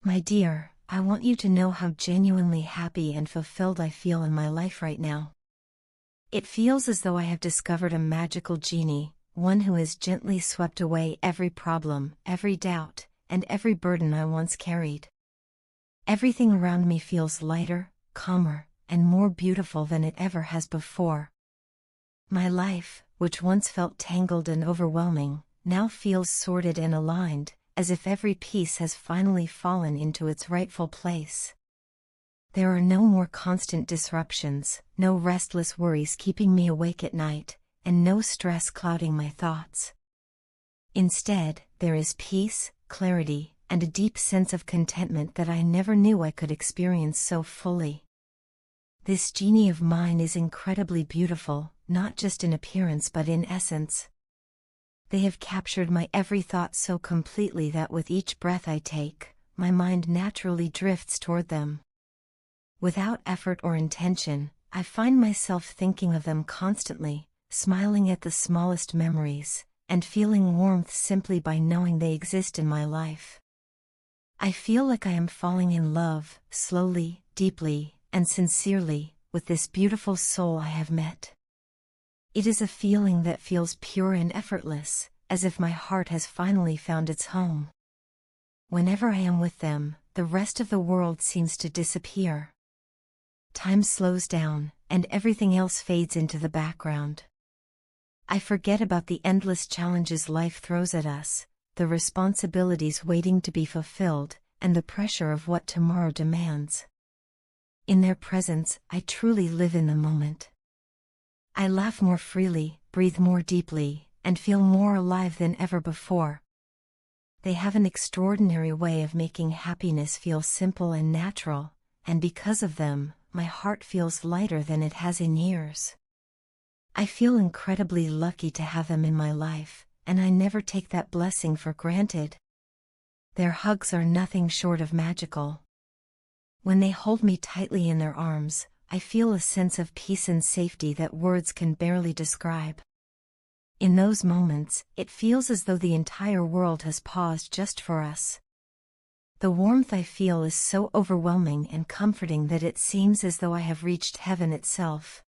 My dear, I want you to know how genuinely happy and fulfilled I feel in my life right now. It feels as though I have discovered a magical genie, one who has gently swept away every problem, every doubt, and every burden I once carried. Everything around me feels lighter, calmer, and more beautiful than it ever has before. My life, which once felt tangled and overwhelming, now feels sorted and aligned, as if every piece has finally fallen into its rightful place. There are no more constant disruptions, no restless worries keeping me awake at night, and no stress clouding my thoughts. Instead, there is peace, clarity, and a deep sense of contentment that I never knew I could experience so fully. This genie of mine is incredibly beautiful, not just in appearance but in essence. They have captured my every thought so completely that with each breath I take, my mind naturally drifts toward them. Without effort or intention, I find myself thinking of them constantly, smiling at the smallest memories, and feeling warmth simply by knowing they exist in my life. I feel like I am falling in love, slowly, deeply, and sincerely, with this beautiful soul I have met. It is a feeling that feels pure and effortless, as if my heart has finally found its home. Whenever I am with them, the rest of the world seems to disappear. Time slows down, and everything else fades into the background. I forget about the endless challenges life throws at us, the responsibilities waiting to be fulfilled, and the pressure of what tomorrow demands. In their presence, I truly live in the moment. I laugh more freely, breathe more deeply, and feel more alive than ever before. They have an extraordinary way of making happiness feel simple and natural, and because of them, my heart feels lighter than it has in years. I feel incredibly lucky to have them in my life, and I never take that blessing for granted. Their hugs are nothing short of magical. When they hold me tightly in their arms, I feel a sense of peace and safety that words can barely describe. In those moments, it feels as though the entire world has paused just for us. The warmth I feel is so overwhelming and comforting that it seems as though I have reached heaven itself.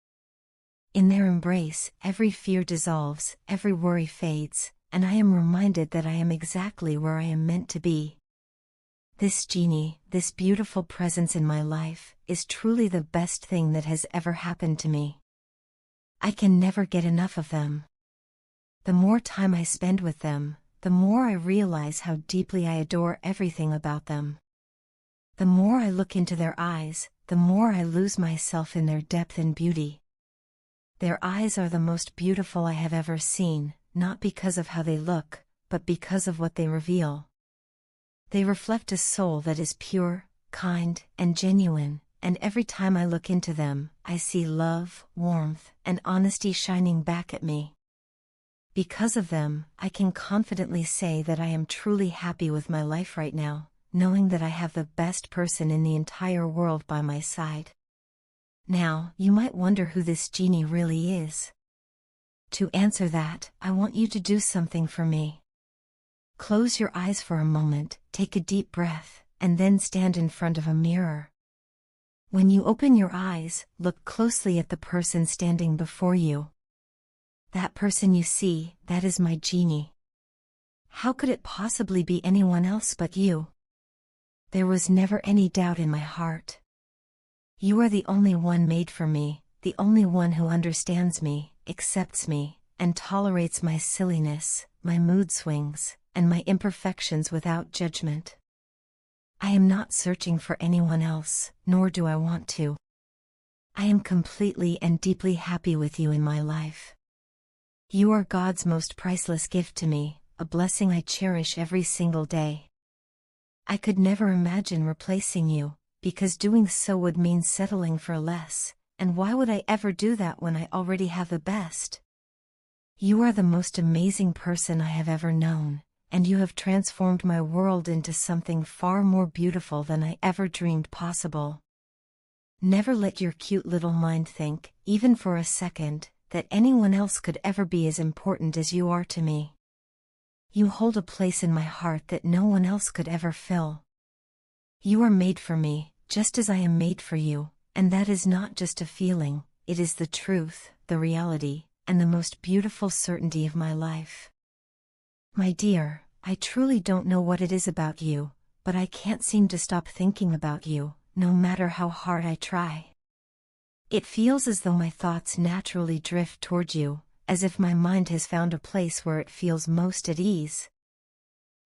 In their embrace, every fear dissolves, every worry fades, and I am reminded that I am exactly where I am meant to be. This genie, this beautiful presence in my life, is truly the best thing that has ever happened to me. I can never get enough of them. The more time I spend with them, the more I realize how deeply I adore everything about them. The more I look into their eyes, the more I lose myself in their depth and beauty. Their eyes are the most beautiful I have ever seen, not because of how they look, but because of what they reveal. They reflect a soul that is pure, kind, and genuine, and every time I look into them, I see love, warmth, and honesty shining back at me. Because of them, I can confidently say that I am truly happy with my life right now, knowing that I have the best person in the entire world by my side. Now, you might wonder who this genie really is. To answer that, I want you to do something for me. Close your eyes for a moment, take a deep breath, and then stand in front of a mirror. When you open your eyes, look closely at the person standing before you. That person you see, that is my genie. How could it possibly be anyone else but you? There was never any doubt in my heart. You are the only one made for me, the only one who understands me, accepts me, and tolerates my silliness, my mood swings, and my imperfections without judgment. I am not searching for anyone else, nor do I want to. I am completely and deeply happy with you in my life. You are God's most priceless gift to me, a blessing I cherish every single day. I could never imagine replacing you, because doing so would mean settling for less, and why would I ever do that when I already have the best? You are the most amazing person I have ever known, and you have transformed my world into something far more beautiful than I ever dreamed possible. Never let your cute little mind think, even for a second, that anyone else could ever be as important as you are to me. You hold a place in my heart that no one else could ever fill. You are made for me, just as I am made for you, and that is not just a feeling, it is the truth, the reality, and the most beautiful certainty of my life. My dear, I truly don't know what it is about you, but I can't seem to stop thinking about you, no matter how hard I try. It feels as though my thoughts naturally drift toward you, as if my mind has found a place where it feels most at ease.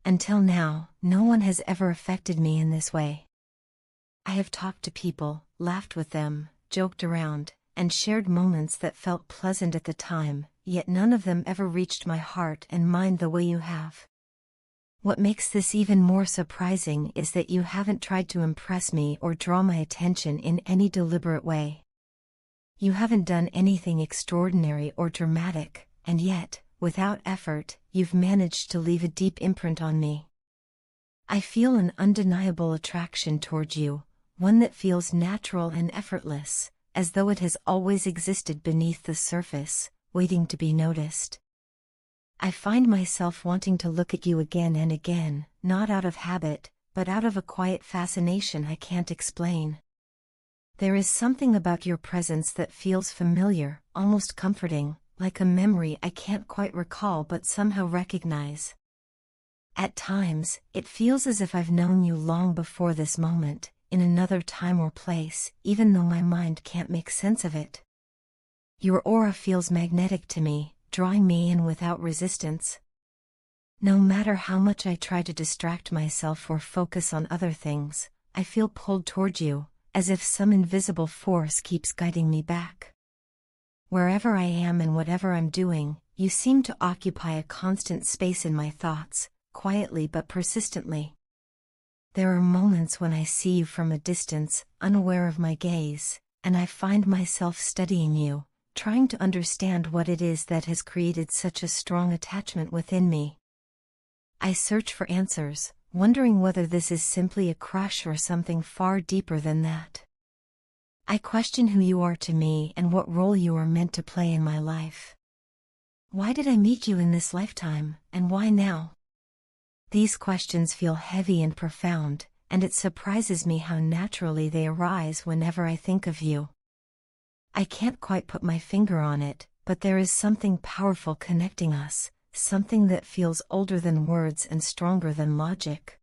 Until now, no one has ever affected me in this way. I have talked to people, laughed with them, joked around, and shared moments that felt pleasant at the time, yet none of them ever reached my heart and mind the way you have. What makes this even more surprising is that you haven't tried to impress me or draw my attention in any deliberate way. You haven't done anything extraordinary or dramatic, and yet, without effort, you've managed to leave a deep imprint on me. I feel an undeniable attraction toward you, one that feels natural and effortless, as though it has always existed beneath the surface, waiting to be noticed. I find myself wanting to look at you again and again, not out of habit, but out of a quiet fascination I can't explain. There is something about your presence that feels familiar, almost comforting, like a memory I can't quite recall but somehow recognize. At times, it feels as if I've known you long before this moment, in another time or place, even though my mind can't make sense of it. Your aura feels magnetic to me, drawing me in without resistance. No matter how much I try to distract myself or focus on other things, I feel pulled toward you, as if some invisible force keeps guiding me back. Wherever I am and whatever I'm doing, you seem to occupy a constant space in my thoughts, quietly but persistently. There are moments when I see you from a distance, unaware of my gaze, and I find myself studying you, trying to understand what it is that has created such a strong attachment within me. I search for answers, wondering whether this is simply a crush or something far deeper than that. I question who you are to me and what role you are meant to play in my life. Why did I meet you in this lifetime, and why now? These questions feel heavy and profound, and it surprises me how naturally they arise whenever I think of you. I can't quite put my finger on it, but there is something powerful connecting us, something that feels older than words and stronger than logic.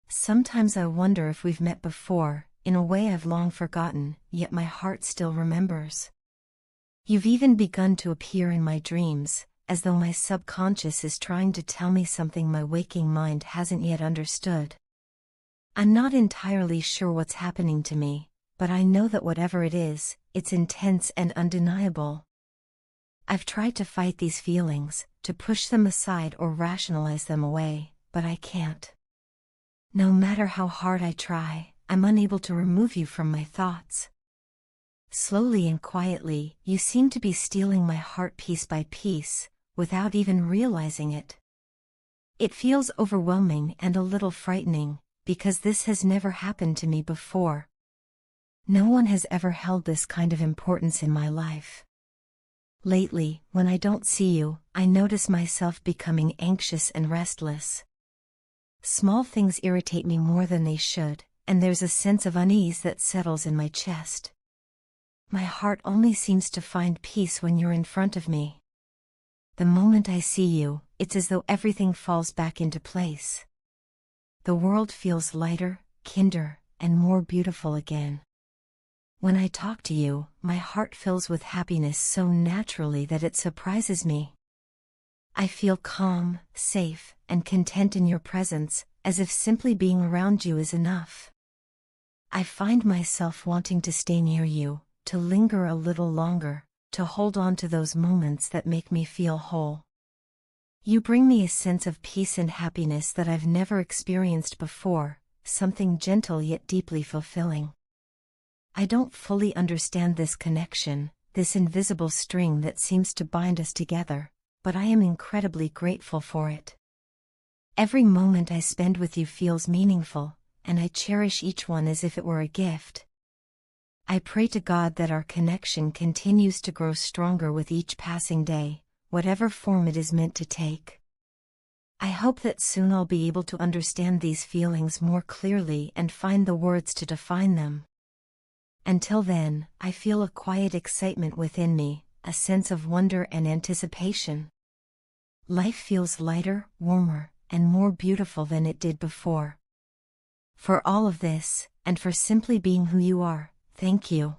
Sometimes I wonder if we've met before, in a way I've long forgotten, yet my heart still remembers. You've even begun to appear in my dreams, as though my subconscious is trying to tell me something my waking mind hasn't yet understood. I'm not entirely sure what's happening to me, but I know that whatever it is, it's intense and undeniable. I've tried to fight these feelings, to push them aside or rationalize them away, but I can't. No matter how hard I try, I'm unable to remove you from my thoughts. Slowly and quietly, you seem to be stealing my heart piece by piece, without even realizing it. It feels overwhelming and a little frightening, because this has never happened to me before. No one has ever held this kind of importance in my life. Lately, when I don't see you, I notice myself becoming anxious and restless. Small things irritate me more than they should, and there's a sense of unease that settles in my chest. My heart only seems to find peace when you're in front of me. The moment I see you, it's as though everything falls back into place. The world feels lighter, kinder, and more beautiful again. When I talk to you, my heart fills with happiness so naturally that it surprises me. I feel calm, safe, and content in your presence, as if simply being around you is enough. I find myself wanting to stay near you, to linger a little longer, to hold on to those moments that make me feel whole. You bring me a sense of peace and happiness that I've never experienced before, something gentle yet deeply fulfilling. I don't fully understand this connection, this invisible string that seems to bind us together, but I am incredibly grateful for it. Every moment I spend with you feels meaningful, and I cherish each one as if it were a gift. I pray to God that our connection continues to grow stronger with each passing day, whatever form it is meant to take. I hope that soon I'll be able to understand these feelings more clearly and find the words to define them. Until then, I feel a quiet excitement within me, a sense of wonder and anticipation. Life feels lighter, warmer, and more beautiful than it did before. For all of this, and for simply being who you are, thank you.